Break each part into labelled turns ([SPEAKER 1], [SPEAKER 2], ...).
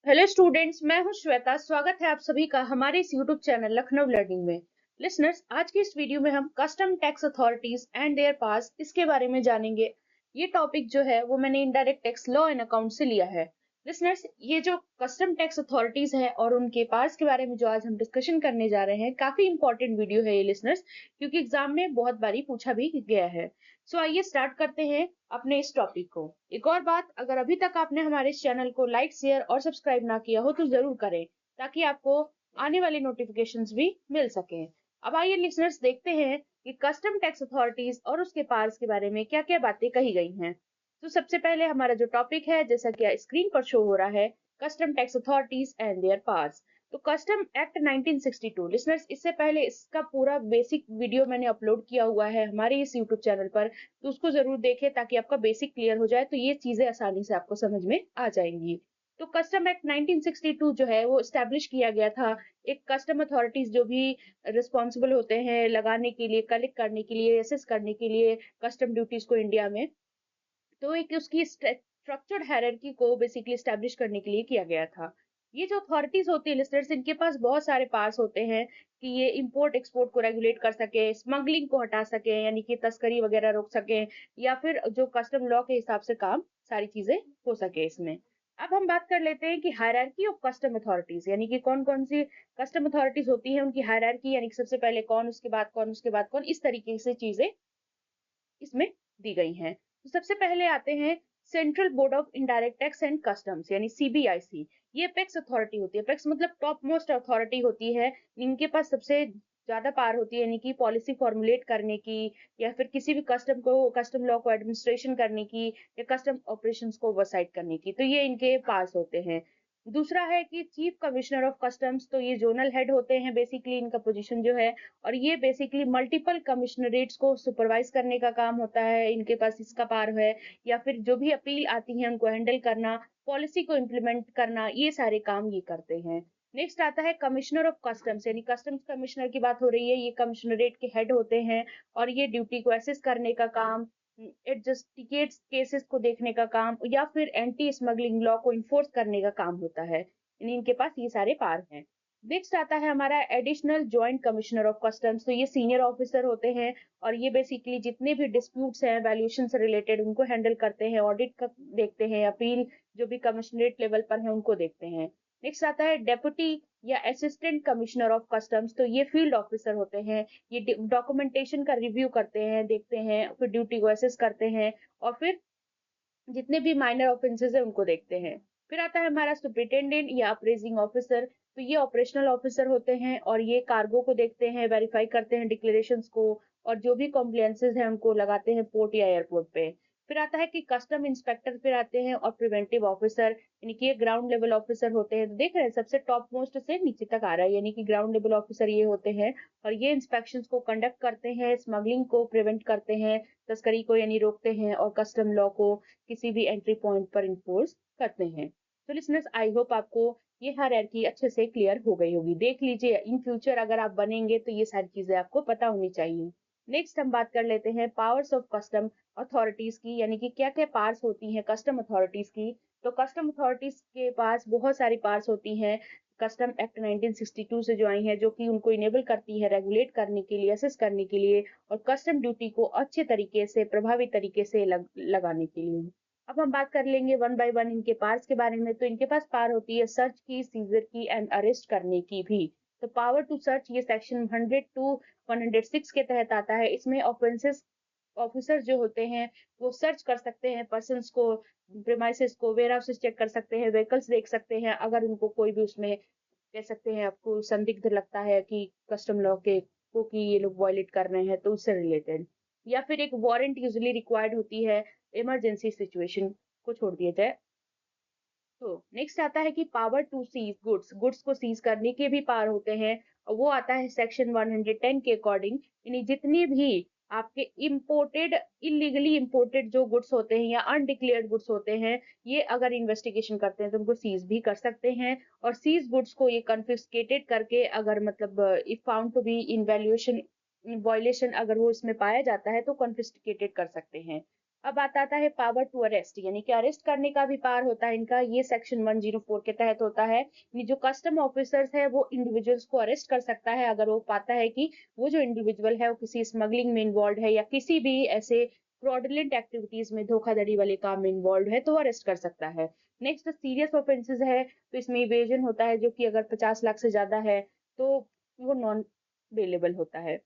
[SPEAKER 1] Hello students, मैं हूं श्वेता। स्वागत है आप सभी का हमारे इस यूट्यूब चैनल लखनऊ लर्निंग में। लिसनर्स, आज की इस वीडियो में हम custom tax authorities and their powers इसके बारे में जानेंगे। ये टॉपिक जो है वो मैंने indirect tax law and account से लिया है। लिसनर्स, ये जो कस्टम टैक्स अथॉरिटीज है और उनके पास के बारे में जो आज हम डिस्कशन करने जा रहे हैं, काफी इंपॉर्टेंट वीडियो है ये लिसनर्स, क्योंकि एग्जाम में बहुत बारी पूछा भी गया है। सो आइए स्टार्ट करते हैं अपने इस टॉपिक को। एक और बात, अगर अभी तक आपने हमारे इस चैनल को लाइक शेयर और सब्सक्राइब ना किया हो तो जरूर करें, ताकि आपको आने वाली नोटिफिकेशंस भी मिल सकें। अब आइए लिसनर्स, देखते हैं कि कस्टम टैक्स अथॉरिटीज और उसके पार्स के बारे में क्या क्या बातें कही गई हैं। तो सबसे पहले हमारा जो टॉपिक है, जैसा कि स्क्रीन पर शो हो रहा है, custom tax authorities and their powers. तो कस्टम एक्ट 1962 लिसनर्स, इससे पहले इसका पूरा बेसिक वीडियो मैंने अपलोड किया हुआ है हमारे इस यूट्यूब चैनल पर, तो उसको जरूर देखें ताकि आपका बेसिक क्लियर हो जाए, तो ये चीजें आसानी से आपको समझ में आ जाएंगी। तो कस्टम एक्ट 1962 जो है वो स्टैब्लिश किया गया था। एक कस्टम अथॉरिटीज जो भी रिस्पॉन्सिबल होते हैं लगाने के लिए, कलेक्ट करने के लिए, असेस करने के लिए कस्टम ड्यूटीज को इंडिया में, तो एक उसकी स्ट्रक्चर्ड हायरार्की को बेसिकली स्टैब्लिश करने के लिए किया गया था। ये जो अथॉरिटीज होती है लिस्टर्स, इनके पास बहुत सारे पावर्स होते हैं कि ये इंपोर्ट एक्सपोर्ट को रेगुलेट कर सके, स्मगलिंग को हटा सके यानी कि तस्करी वगैरह रोक सके, या फिर जो कस्टम लॉ के हिसाब से काम सारी चीजें हो सके इसमें। अब हम बात कर लेते हैं कि हायरार्की ऑफ कस्टम अथॉरिटीज, यानी कि कौन कौन सी कस्टम अथॉरिटीज होती हैं, उनकी हायरार्की, यानी कि सबसे पहले कौन, उसके बाद कौन, उसके बाद कौन, इस तरीके से चीजें इसमें दी गई हैं। तो सबसे पहले आते हैं central board of indirect tax and customs, यानी सीबीआईसी। ये पेक्स अथॉरिटी होती है। पेक्स मतलब टॉप मोस्ट अथॉरिटी होती है। इनके पास सबसे ज्यादा पावर होती है, यानी कि पॉलिसी फॉर्मुलेट करने की, या फिर किसी भी कस्टम लॉ को एडमिनिस्ट्रेशन करने की, या कस्टम ऑपरेशंस को ओवरसाइट करने की, तो ये इनके पास होते हैं। दूसरा है कि चीफ कमिश्नर ऑफ कस्टम्स, तो ये जोनल हेड होते हैं बेसिकली, इनका पोजीशन जो है। और ये बेसिकली मल्टीपल कमिश्नरेट्स को सुपरवाइज करने का काम होता है, इनके पास इसका पावर है। या फिर जो भी अपील आती है उनको हैंडल करना, पॉलिसी को इम्प्लीमेंट करना, ये सारे काम ये करते हैं। नेक्स्ट आता है कमिश्नर ऑफ कस्टम्स, यानी कस्टम्स कमिश्नर की बात हो रही है। ये कमिश्नरेट के हेड होते हैं और ये ड्यूटी को असेस करने का काम, एडजस्टिकेट्स केसेस को देखने का काम, या फिर एंटी स्मगलिंग लॉ को इन्फोर्स करने का काम होता है। इनके पास ये सारे पावर हैं। नेक्स्ट आता है हमारा additional joint commissioner of customs, तो ये सीनियर ऑफिसर होते हैं और ये बेसिकली जितने भी डिस्प्यूट्स हैं वैल्यूएशन से रिलेटेड उनको हैंडल करते हैं, ऑडिट का देखते हैं, अपील जो भी कमिश्नरेट लेवल पर है उनको देखते हैं। नेक्स्ट आता है डेप्यूटी या असिस्टेंट कमिश्नर ऑफ कस्टम्स, तो ये फील्ड ऑफिसर होते हैं। ये डॉक्यूमेंटेशन का रिव्यू करते हैं, देखते हैं, फिर ड्यूटी को असेस करते हैं, और फिर जितने भी माइनर ऑफेंसेस है उनको देखते हैं। फिर आता है हमारा सुपरिटेंडेंट या अप्रेजिंग ऑफिसर, तो ये ऑपरेशनल ऑफिसर होते हैं और ये कार्गो को देखते हैं, वेरीफाई करते हैं डिक्लेरेशंस को, और जो भी कॉम्प्लायंसेस हैं उनको लगाते हैं पोर्ट या एयरपोर्ट पे। फिर आता है कि कस्टम इंस्पेक्टर फिर आते हैं, और प्रिवेंटिव ऑफिसर, यानी कि ये ग्राउंड लेवल ऑफिसर होते हैं। तो देख रहे हैं सबसे टॉप मोस्ट से नीचे तक आ रहा है, यानी कि ग्राउंड लेवल ऑफिसर ये होते हैं। और ये इंस्पेक्शंस को कंडक्ट करते हैं, स्मगलिंग को प्रिवेंट करते हैं, तस्करी को यानी रोकते हैं, और कस्टम लॉ को किसी भी एंट्री पॉइंट पर इन्फोर्स करते हैं। तो लिसनर्स, आई होप आपको ये हायरार्की अच्छे से क्लियर हो गई होगी। देख लीजिए, इन फ्यूचर अगर आप बनेंगे तो ये सारी चीजें आपको पता होनी चाहिए। नेक्स्ट हम बात कर लेते हैं पावर्स ऑफ कस्टम अथॉरिटीज की, यानी कि क्या क्या पावर्स होती हैं कस्टम अथॉरिटीज की। तो कस्टम अथॉरिटीज के पास बहुत सारी पावर्स होती हैं, कस्टम एक्ट 1962 से जो आई है, जो कि उनको इनेबल करती है रेगुलेट करने के लिए, असेस करने के लिए, और कस्टम ड्यूटी को अच्छे तरीके से, प्रभावी तरीके से लगाने के लिए। अब हम बात कर लेंगे वन बाय वन इनके पार्ट्स के बारे में। तो इनके पास पावर होती है सर्च की, सीजर की एंड अरेस्ट करने की भी। तो पावर टू सर्च ये सेक्शन 100 टू 106 के तहत आता है। इसमें ऑफेंसेस ऑफिसर जो होते हैं वो सर्च कर सकते हैं पर्सन्स को, प्रेमाइसेस को, वेयर हाउसेस चेक कर सकते हैं, व्हीकल्स देख सकते हैं, अगर उनको कोई भी उसमें कह सकते हैं आपको संदिग्ध लगता है कि कस्टम लॉ के को कि ये लोग वायलेट कर रहे हैं, तो उससे रिलेटेड। या फिर एक वारंट यूजुअली रिक्वायर्ड होती है, इमरजेंसी सिचुएशन को छोड़ दिया जाए। तो नेक्स्ट आता है कि power to seize goods, goods को सीज करने के भी पावर होते हैं, और वो आता है सेक्शन 110 के अकॉर्डिंग। यानी जितनी भी आपके इंपोर्टेड, इलीगली इंपोर्टेड जो गुड्स होते हैं या अनडिक्लेयर्ड गुड्स होते हैं, ये अगर इन्वेस्टिगेशन करते हैं तो उनको सीज भी कर सकते हैं। और सीज गुड्स को ये कन्फिस्केटेड करके, अगर मतलब if found to be in valuation violation, अगर वो इसमें पाया जाता है तो कॉन्फिस्केटेड कर सकते हैं। अब आता है पावर टू अरेस्ट, यानी कि अरेस्ट करने का भी पावर होता है इनका। ये सेक्शन 104 के तहत होता है। यानी जो कस्टम ऑफिसर्स है वो इंडिविजुअल्स को अरेस्ट कर सकता है अगर वो पाता है कि वो जो इंडिविजुअल है वो किसी स्मगलिंग में इन्वॉल्व है या किसी भी ऐसे फ्रॉडुलेंट एक्टिविटीज में, धोखाधड़ी वाले काम में इन्वॉल्व है, तो वो अरेस्ट कर सकता है। नेक्स्ट सीरियस ऑफेंसेस है, तो इसमें इवेजन होता है, जो कि अगर 50 लाख से ज्यादा है तो वो नॉन बेलेबल होता है।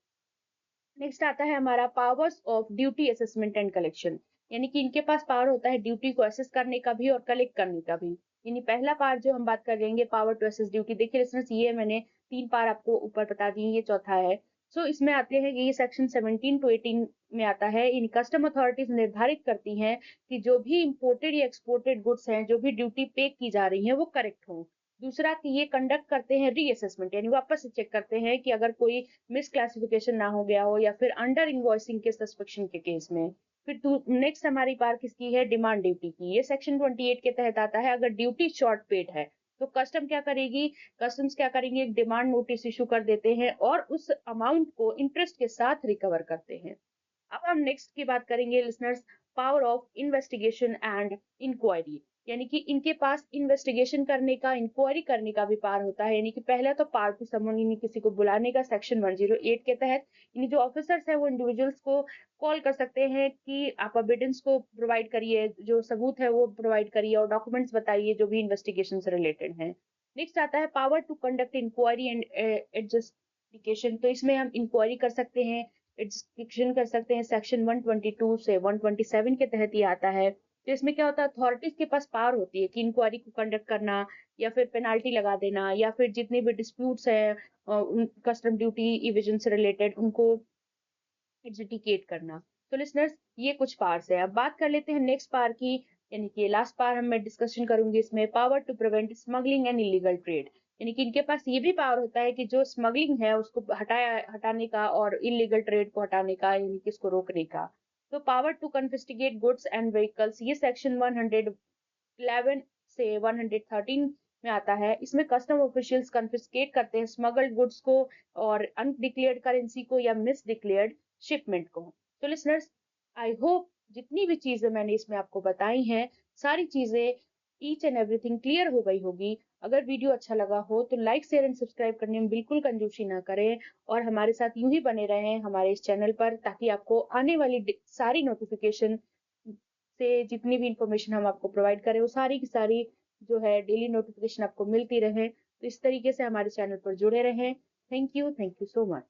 [SPEAKER 1] नेक्स्ट आता है हमारा powers of duty assessment and collection, यानी कि इनके पास पावर होता है ड्यूटी को असेस करने का भी और कलेक्ट करने का भी। यानी पहला पावर जो हम बात कर लेंगे पावर टू असेस ड्यूटी, देखिए लिसनर्स ये मैंने 3 पावर आपको ऊपर बता दिए, ये चौथा है। सो इसमें आते हैं कि ये सेक्शन 17 टू 18 में आता है। इन कस्टम अथॉरिटीज निर्धारित करती हैं कि जो भी इंपोर्टेड या एक्सपोर्टेड गुड्स हैं, जो भी ड्यूटी पे की जा रही है वो करेक्ट हो। दूसरा कि ये कंडक्ट करते हैं रीअसेसमेंट, यानी वापस से चेक करते हैं कि अगर कोई मिस क्लासिफिकेशन ना हो गया हो या फिर अंडर इनवॉइसिंग के सस्पेक्शन के केस में। फिर नेक्स्ट हमारी बात किसकी है, डिमांड ड्यूटी की। ये सेक्शन 28 के तहत आता है। अगर ड्यूटी शॉर्ट पेड है तो कस्टम क्या करेगी, कस्टम्स क्या करेंगे, एक डिमांड नोटिस इशू कर देते हैं और उस अमाउंट को इंटरेस्ट के साथ रिकवर करते हैं। अब हम नेक्स्ट की बात करेंगे listeners, power of investigation and inquiry, यानी कि इनके पास इन्वेस्टिगेशन करने का, इंक्वायरी करने का भी पावर होता है। यानी कि पहला तो पावर टू समन, यानी किसी को बुलाने का, सेक्शन 108 के तहत। यानी जो ऑफिसर्स हैं वो इंडिविजुअल्स को कॉल कर सकते हैं कि आप एविडेंस को प्रोवाइड करिए, जो सबूत है वो प्रोवाइड करिए और डॉक्यूमेंट्स बताइए जो भी इन्वेस्टिगेशन से रिलेटेड है। नेक्स्ट आता है power to conduct inquiry and adjudication, तो इसमें हम इंक्वायरी कर सकते हैं, एडजस्टिफिकेशन कर सकते हैं। सेक्शन 122 से 127 के तहत ये आता है। तो इसमें क्या होता है, अथॉरिटीज के पास पावर होती है कि इंक्वायरी को कंडक्ट करना या फिर पेनाल्टी लगा देना या फिर जितने भी डिस्प्यूट्स हैं कस्टम ड्यूटी इविजन से रिलेटेड उनको एडजुडिकेट करना। तो लिसनर्स ये कुछ पार्ट्स है। अब बात कर लेते हैं नेक्स्ट पार्ट की, यानी कि लास्ट पार्ट हम मैं डिस्कशन करूंगी इसमें, power to prevent smuggling and illegal trade. यानी कि इनके पास ये भी पावर होता है कि जो स्मगलिंग है उसको हटाने का और इलीगल ट्रेड को हटाने का, यानी कि इसको रोकने का। तो power to confiscate goods and vehicles, ये सेक्शन 111 से 113 में आता है। इसमें कस्टम ऑफिशियल्स कन्फिस्केट करते हैं स्मगल्ड गुड्स को और अनडिक्लेयर्ड करेंसी को या मिस डिक्लेयर्ड शिपमेंट को। तो लिसनर्स, आई होप जितनी भी चीजें मैंने इसमें आपको बताई हैं, सारी चीजें ईच एंड एवरीथिंग क्लियर हो गई होगी। अगर वीडियो अच्छा लगा हो तो लाइक शेयर एंड सब्सक्राइब करने में बिल्कुल कंजूसी ना करें और हमारे साथ यूं ही बने रहें हमारे इस चैनल पर, ताकि आपको आने वाली सारी नोटिफिकेशन से जितनी भी इंफॉर्मेशन हम आपको प्रोवाइड करें वो सारी की सारी जो है डेली नोटिफिकेशन आपको मिलती रहे। तो इस तरीके से हमारे चैनल पर जुड़े रहें। Thank you so much.